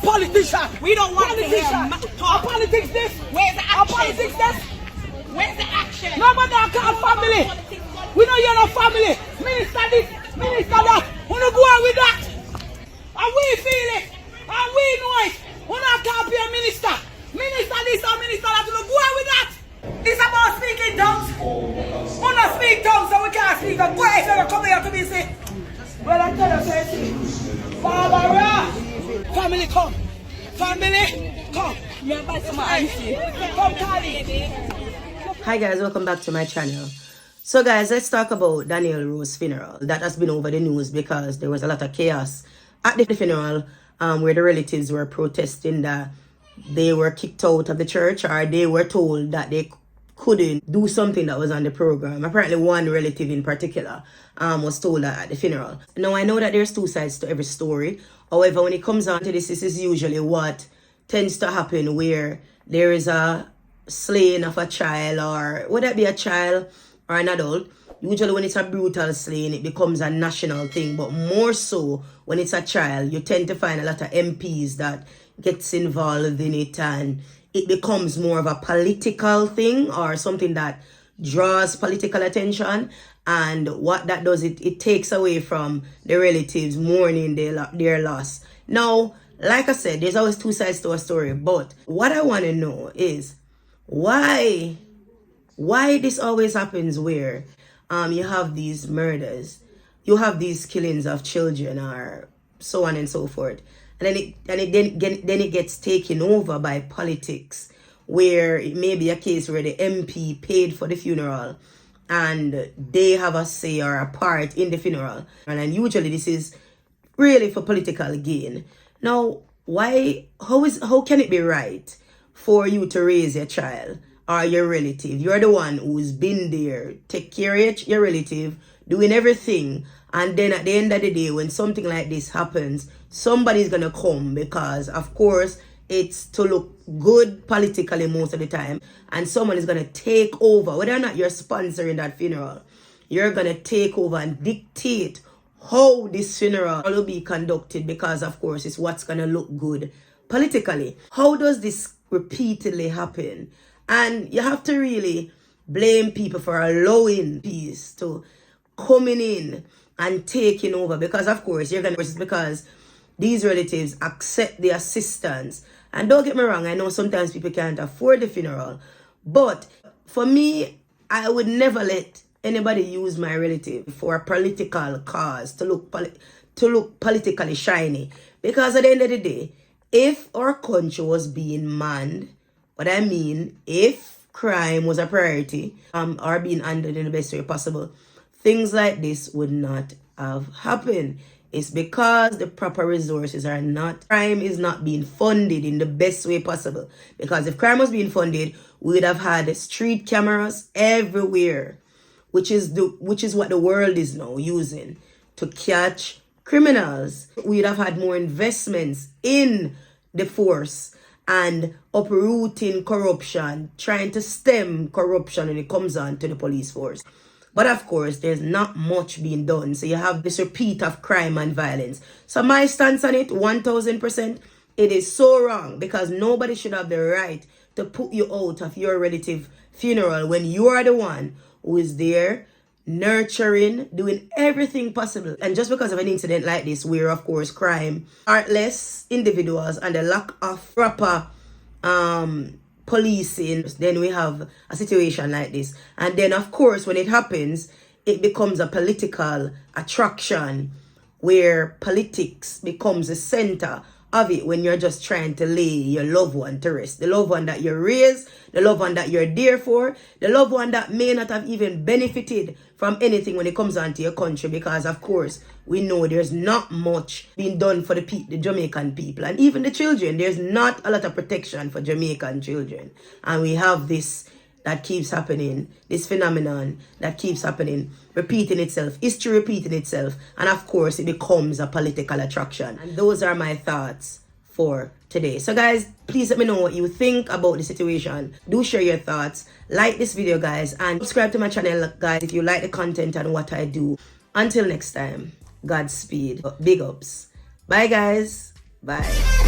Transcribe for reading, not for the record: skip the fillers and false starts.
politician. We don't want politician. to hear talk. A politics this. Where's the A action? politics this. Where's the action? No man that call family. We know you're not family. Minister this, minister that. We don't go on with that. And we feel it. And we know it. We not can't be a minister. Minister this or minister that. We don't go on with that. It's about speaking tongues. We not speak tongues so we can't speak. Go ahead, so come here to me say. Well, I tell you, say, Barbara, family come. Family come. Come, Carly. Hi guys, welcome back to my channel. So guys, let's talk about Danielle Rowe's funeral. That has been over the news because there was a lot of chaos at the funeral where the relatives were protesting that they were kicked out of the church, or they were told that they couldn't do something that was on the program. Apparently one relative in particular was told that at the funeral. Now I know that there's two sides to every story. However, when it comes on to this is usually what tends to happen, where there is a slaying of a child, or would that be a child or an adult. Usually when it's a brutal slaying, it becomes a national thing, but more so when it's a child, you tend to find a lot of MPs that gets involved in it, and it becomes more of a political thing or something that draws political attention. And what that does, it takes away from the relatives mourning their loss. Now, like I said, there's always two sides to a story, but what I want to know is why this always happens where you have these murders, you have these killings of children, or so on and so forth, and then it gets taken over by politics, where it may be a case where the MP paid for the funeral and they have a say or a part in the funeral, and then usually this is really for political gain. Now, how can it be right for you to raise your child or your relative? You're the one who's been there, take care of your relative, doing everything, and then at the end of the day, when something like this happens, somebody's gonna come, because of course it's to look good politically most of the time, and someone is gonna take over. Whether or not you're sponsoring that funeral, you're gonna take over and dictate how this funeral will be conducted, because of course it's what's gonna look good politically. How does this repeatedly happen? And you have to really blame people for allowing peace to coming in and taking over, because of course you're gonna, it's because these relatives accept the assistance. And don't get me wrong, I know sometimes people can't afford the funeral, but for me, I would never let anybody use my relative for a political cause to look politically shiny. Because at the end of the day, if our country was being manned, what I mean, if crime was a priority, or being handled in the best way possible, things like this would not have happened. It's because the proper resources are not, crime is not being funded in the best way possible. Because if crime was being funded, we would have had street cameras everywhere, which is what the world is now using to catch criminals. We'd have had more investments in the force and uprooting corruption, trying to stem corruption when it comes on to the police force. But of course, there's not much being done. So you have this repeat of crime and violence. So my stance on it, 1000%, it is so wrong, because nobody should have the right to put you out of your relative funeral when you are the one who is there nurturing, doing everything possible. And just because of an incident like this, where of course crime, heartless individuals, and the lack of proper policing, then we have a situation like this. And then of course when it happens, it becomes a political attraction, where politics becomes the center of it, when you're just trying to lay your loved one to rest. The loved one that you raised, the loved one that you're there for, the loved one that may not have even benefited from anything when it comes on to your country, because of course we know there's not much being done for the Jamaican people, and even the children. There's not a lot of protection for Jamaican children, and we have this that keeps happening, this phenomenon that keeps happening, repeating itself, history repeating itself, and of course it becomes a political attraction. And those are my thoughts for today. So guys, please let me know what you think about the situation. Do share your thoughts, like this video guys, and subscribe to my channel guys if you like the content and what I do. Until next time, Godspeed, big ups. Bye guys, bye.